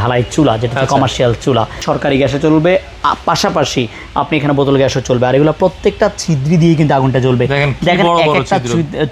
ঢালাই চুলা, যেটা কমার্শিয়াল চুলা, সরকারি গ্যাসে চলবে, পাশাপাশি আপনি এখানে বোতল গ্যাসও চলবে। আর এগুলো প্রত্যেকটা ছিদ্রি দিয়ে কিন্তু আগুনটা জ্বলবে। দেখেন এক একটা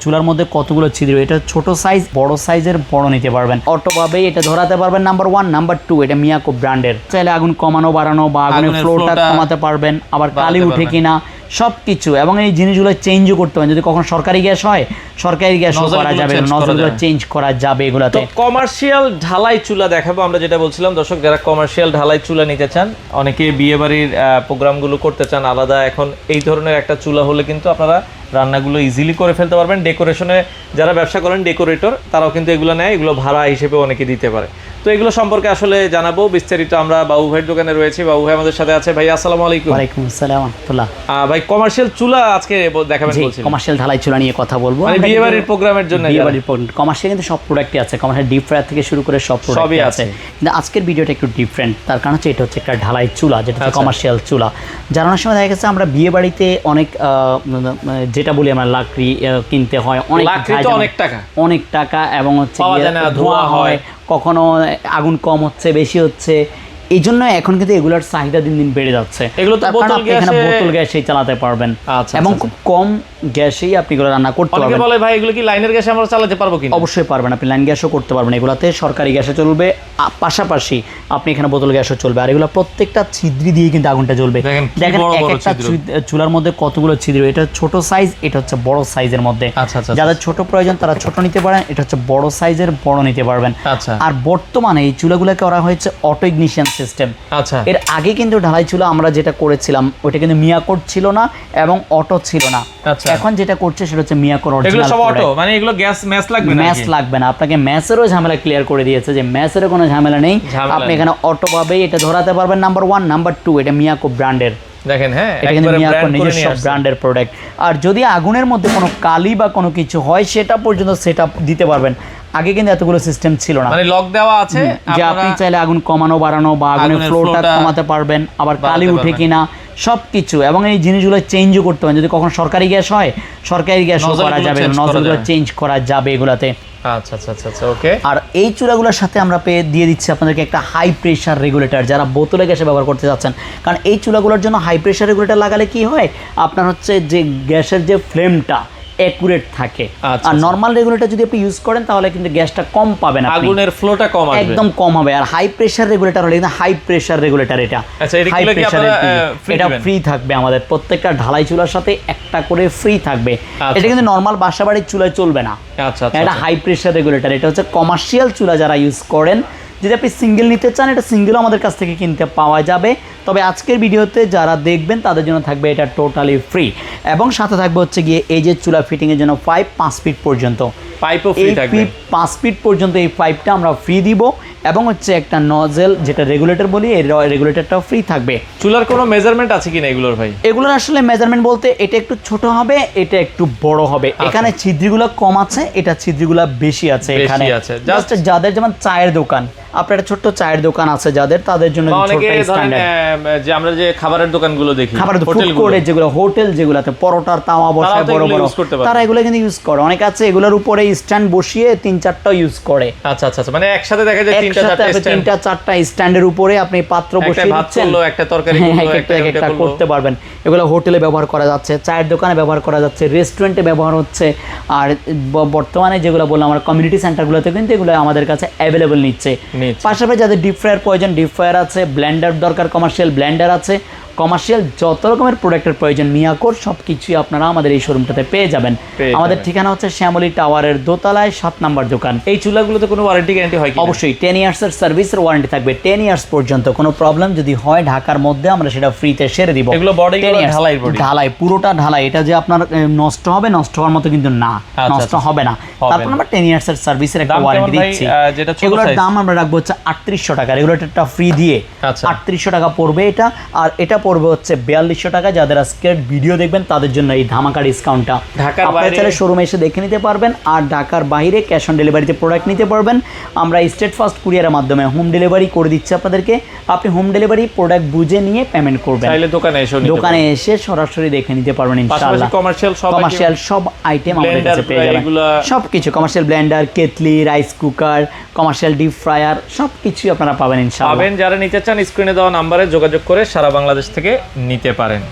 চুলার মধ্যে কতগুলো ছিদ্র। এটা ছোট সাইজ, বড় সাইজের বড় নিতে পারবেন, অটোভাবেই এটা ধরাতে পারবেন। নাম্বার 1, নাম্বার 2, এটা মিয়াকো ব্র্যান্ডের। চাইলে আগুন কমানো বাড়ানো বা আগুনের ফ্লোটা কমাতে পারবেন, আবার কালি উঠে কিনা সব কিছু। এবং এই জিনিসগুলো চেঞ্জও করতে পারেন। যদি কখন সরকারি গ্যাস হয়, সরকারি গ্যাসও করা যাবে, নজলগুলো চেঞ্জ করা যাবে এগুলাতে। কমার্শিয়াল ঢালাই চুলা দেখাবো আমরা, যেটা বলছিলাম দর্শক, যারা কমার্শিয়াল ঢালাই চুলা নিতে চান, অনেকে বিয়ে বাড়ির প্রোগ্রামগুলো করতে চান আলাদা, এখন এই ধরনের একটা চুলা হলে কিন্তু আপনারা রান্নাগুলো ইজিলি করে ফেলতে পারবেন। ডেকোরেশনে যারা ব্যবসা করেন, ডেকোরেটর, তারাও কিন্তু এগুলো নেয়, এগুলো ভাড়া হিসেবে অনেকে দিতে পারে। তো এগুলো সম্পর্কে আসলে জানাবো বিস্তারিত। আমরা বাবু ভাইয়ের দোকানে রয়েছি, বাবু ভাই আমাদের সাথে আছে। ভাই আসসালামু আলাইকুম। ওয়ালাইকুম আসসালাম ওয়া রাহমাতুল্লাহ। ভাই কমার্শিয়াল চুলা আজকে দেখাবেন বলছিলেন। কমার্শিয়াল ঢালাই চুলা নিয়ে কথা বলবো, মানে বিয়ে বাড়ির প্রোগ্রামের জন্য। বিয়ে বাড়ির কমার্শিয়াল কিন্তু সব প্রোডাক্টই আছে, কমার্শিয়াল ডিপ ফ্রায়ার থেকে শুরু করে সব প্রোডাক্টই আছে। কিন্তু আজকের ভিডিওটা একটু ডিফারেন্ট, তার কারণ হচ্ছে এটা হচ্ছে একটা ঢালাই চুলা, যেটা কমার্শিয়াল চুলা। যার অনেক সময় দেখা গেছে আমরা বিয়ে বাড়িতে অনেক যেটা বলি আমরা লাকড়ি কিনতে হয়, অনেক টাকা এবং হচ্ছে ধোয়া হয়, কখনো আগুন কম হচ্ছে, বেশি হচ্ছে। এই জন্য এখন কিন্তু এগুলোর চাহিদা দিন দিন বেড়ে যাচ্ছে। এগুলো তো বোতল গ্যাসেই চালাতে পারবেন এবং খুব কম গ্যাসেই আপনি এগুলো রান্না করতে পারবেন। অনেকে বলে ভাই এগুলো কি লাইনের গ্যাসে আমরা চালাতে পারবো কিনা? অবশ্যই পারবেন, আপনি লাইন গ্যাসও করতে পারবেন। এগুলাতে সরকারি গ্যাসে চলবে, পাশাপাশি আপনি এখানে বোতল গ্যাসও চলবে। আর এগুলো প্রত্যেকটা ছিদ্রি দিয়ে কিন্তু আগুনটা জ্বলবে। দেখেন এক একটা চুলার মধ্যে কতগুলো ছিদ্র। এটা ছোট সাইজ, এটা হচ্ছে বড় সাইজের মধ্যে। যাদের ছোট প্রয়োজন তারা ছোট নিতে পারেন, এটা হচ্ছে বড় সাইজের বড় নিতে পারবেন। আর বর্তমানে এই চুলাগুলোকে করা হয়েছে অটো ইগনিশন সিস্টেম। এর আগে কিন্তু ঢালাই চুলা আমরা যেটা করেছিলাম ওটা কিন্তু মিয়াকোর ছিল না এবং অটো ছিল না। এখন যেটা করছে সেটা হচ্ছে মিয়াকোর অরিজিনাল অটো। মানে এগুলো গ্যাস ম্যাচ লাগবে না, ম্যাচ লাগবে না। আপনাকে ম্যাচেরও ঝামেলা ক্লিয়ার করে দিয়েছে যে ম্যাচেরও কোনো ঝামেলা নেই, আপনি এখানে অটো ভাবেই এটা ধরাতে পারবেন। নাম্বার 1, নাম্বার 2, এটা মিয়াকো ব্র্যান্ডের। দেখেন এটা কিন্তু মিয়াকো নিজস্ব ব্র্যান্ডের প্রোডাক্ট। আর যদি আগুনের মধ্যে কোনো কালি বা কোনো কিছু হয় সেটা পর্যন্ত সেটআপ দিতে পারবেন। আগে কিন্তু এতগুলো সিস্টেম ছিল না, মানে লক দেওয়া আছে যে আপনি চাইলে আগুন কমানো বাড়ানো বা আগুনের ফ্লোটা কমাতে পারবেন, আবার কালি উঠে কিনা সব কিছু। এবং এই জিনিসগুলো চেঞ্জও করতে পারেন। যদি কখন সরকারি গ্যাস হয়, সরকারি গ্যাসও করা যাবে, নজলগুলো চেঞ্জ করা যাবে এগুলাতে। ওকে। আর এই চুলাগুলোর সাথে আমরা দিয়ে দিচ্ছি আপনাদেরকে একটা হাই প্রেশার রেগুলেটর, যারা বোতলে গ্যাসে ব্যবহার করতে যাচ্ছেন। কারণ এই চুলাগুলোর জন্য হাই প্রেশার রেগুলেটর লাগালে কি হয়, আপনার হচ্ছে যে গ্যাসের যে ফ্লেমটা অ্যাকুরেট থাকে। আর নরমাল রেগুলেটর যদি আপনি ইউজ করেন তাহলে কিন্তু গ্যাসটা কম পাবেন, আগুনের ফ্লোটা কম আসবে, একদম কম হবে। আর হাই প্রেসার রেগুলেটর হলে কিন্তু হাই প্রেসার রেগুলেটর এটা হাই প্রেসার, এটা ফ্রি থাকবে আমাদের প্রত্যেকটা ঢালাই চুলার সাথে একটা করে ফ্রি থাকবে। এটা কিন্তু নরমাল বাসাবাড়ির চুলায় চলবে না, এটা হাই প্রেসার রেগুলেটর। এটা হচ্ছে কমার্শিয়াল চুলা যারা ইউজ করেন। যদি আপনি সিঙ্গেল নিতে চান, এটা সিঙ্গেলও আমাদের কাছ থেকে কিনতে পাওয়া যাবে। তবে আজকের ভিডিওতে যারা দেখবেন তাদের জন্য থাকবে এটা টোটালি ফ্রি। এবং সাথে থাকবে হচ্ছে গিয়ে এই যে চুলা ফিটিংয়ের জন্য 5 ফিট পর্যন্ত পাইপও ফ্রি থাকবে। 5 ফিট পর্যন্ত এই পাইপটা আমরা ফ্রি দিব। এবং হচ্ছে একটা নজেল, যেটা রেগুলেটর বলি, এই রেগুলেটরটাও ফ্রি থাকবে। চুলার কোনো মেজারমেন্ট আছে কিনা এগুলোর ভাই? এগুলোর আসলে মেজারমেন্ট বলতে এটা একটু ছোট হবে, এটা একটু বড় হবে। এখানে ছিদ্রিগুলো কম আছে, এটা ছিদ্রিগুলো বেশি আছে। এখানে জাস্ট যাদের যেমন চায়ের দোকান, আপনার একটা ছোট্ট চায়ের দোকান আছে যাদের, তাদের জন্য যে আমরা যে খাবারের দোকানগুলো দেখি, খাবারের ফুড কোর্টে যেগুলো, হোটেল যেগুলোতে পরোটার তাওয়া বসায় বড় বড়, তারা এগুলো কিন্তু ইউজ করে। অনেক আছে এগুলোর উপরে স্ট্যান্ড বসিয়ে 3-4টা ইউজ করে। মানে একসাথে দেখা যায় 3-4টা স্ট্যান্ডের উপরে আপনি পাত্র বসিয়ে দিচ্ছেন, একটা তরকারি একটা করতে পারবেন। এগুলো হোটেলে ব্যবহার করা যাচ্ছে, চায়ের দোকানে ব্যবহার করা যাচ্ছে, রেস্টুরেন্টে ব্যবহার হচ্ছে। আর বর্তমানে যেগুলো বললাম আমরা কমিউনিটি সেন্টারগুলোতে কিন্তু এগুলো আমাদের কাছে অ্যাভেলেবল নিচ্ছে। পাশাপাশি যাদের ডিপ ফ্রায়ার প্রয়োজন, ডিপ ফ্রায়ার আছে, ব্লেন্ডার দরকার, কমার্শিয়াল ব্লেন্ডার আছে। কমার্শিয়াল যত রকমের প্রোডাক্টের প্রয়োজন মিয়াকোর সব কিছুই আপনারা আমাদের এই শোরুমটাতে পেয়ে যাবেন। আমাদের ঠিকানা হচ্ছে শ্যামলী টাওয়ারের দোতলায় 7 নম্বর দোকান। এই চুলাগুলোতে কোনো ওয়ারেন্টি গ্যারান্টি হয় কি? অবশ্যই 10 ইয়ার্সের সার্ভিসের ওয়ারেন্টি থাকবে। 10 ইয়ার্স পর্যন্ত কোনো প্রবলেম যদি হয় ঢাকার মধ্যে আমরা সেটা ফ্রিতে সেরে দিব। এগুলো বডি ঢালাই, পুরোটা ঢালাই। এটা যে আপনার নষ্ট হবে, নষ্ট হওয়ার মতো কিন্তু না, নষ্ট হবে না। তারপর আমরা 10 ইয়ার্সের সার্ভিসের একটা ওয়ারেন্টি দিচ্ছি। এগুলোর দাম আমরা রাখবো হচ্ছে 3800 টাকা। রেগুলেটরটা ফ্রি দিয়ে 3800 টাকা পড়বে এটা। আর এটা পড়বে হচ্ছে 4200 টাকা। যাদের আজকের ভিডিও দেখবেন তাদের জন্য এই ধামাকা ডিসকাউন্টটা। ঢাকার আপনারা বাইরে চাইলে শোরুমে এসে দেখে নিতে পারবেন, আর ঢাকার বাইরে ক্যাশ অন ডেলিভারিতে প্রোডাক্ট নিতে পারবেন। আমরা স্টেট ফাস্ট কুরিয়ারের মাধ্যমে হোম ডেলিভারি করে দিচ্ছি আপনাদেরকে। আপনি হোম ডেলিভারি প্রোডাক্ট বুঝে নিয়ে পেমেন্ট করবেন, চাইলে দোকানে এসে সরাসরি দেখে নিতে পারবেন ইনশাআল্লাহ। কমার্শিয়াল সব আইটেম আমাদের কাছে পেয়ে যাবেন, সবকিছু commercial Blender, kettle, rice cooker, commercial deep fryer সবকিছু আপনারা পাবেন ইনশাআল্লাহ। যারা নিতে চান স্ক্রিনে দেওয়া নম্বরে যোগাযোগ করে সারা বাংলাদেশ থেকে নিতে পারেন।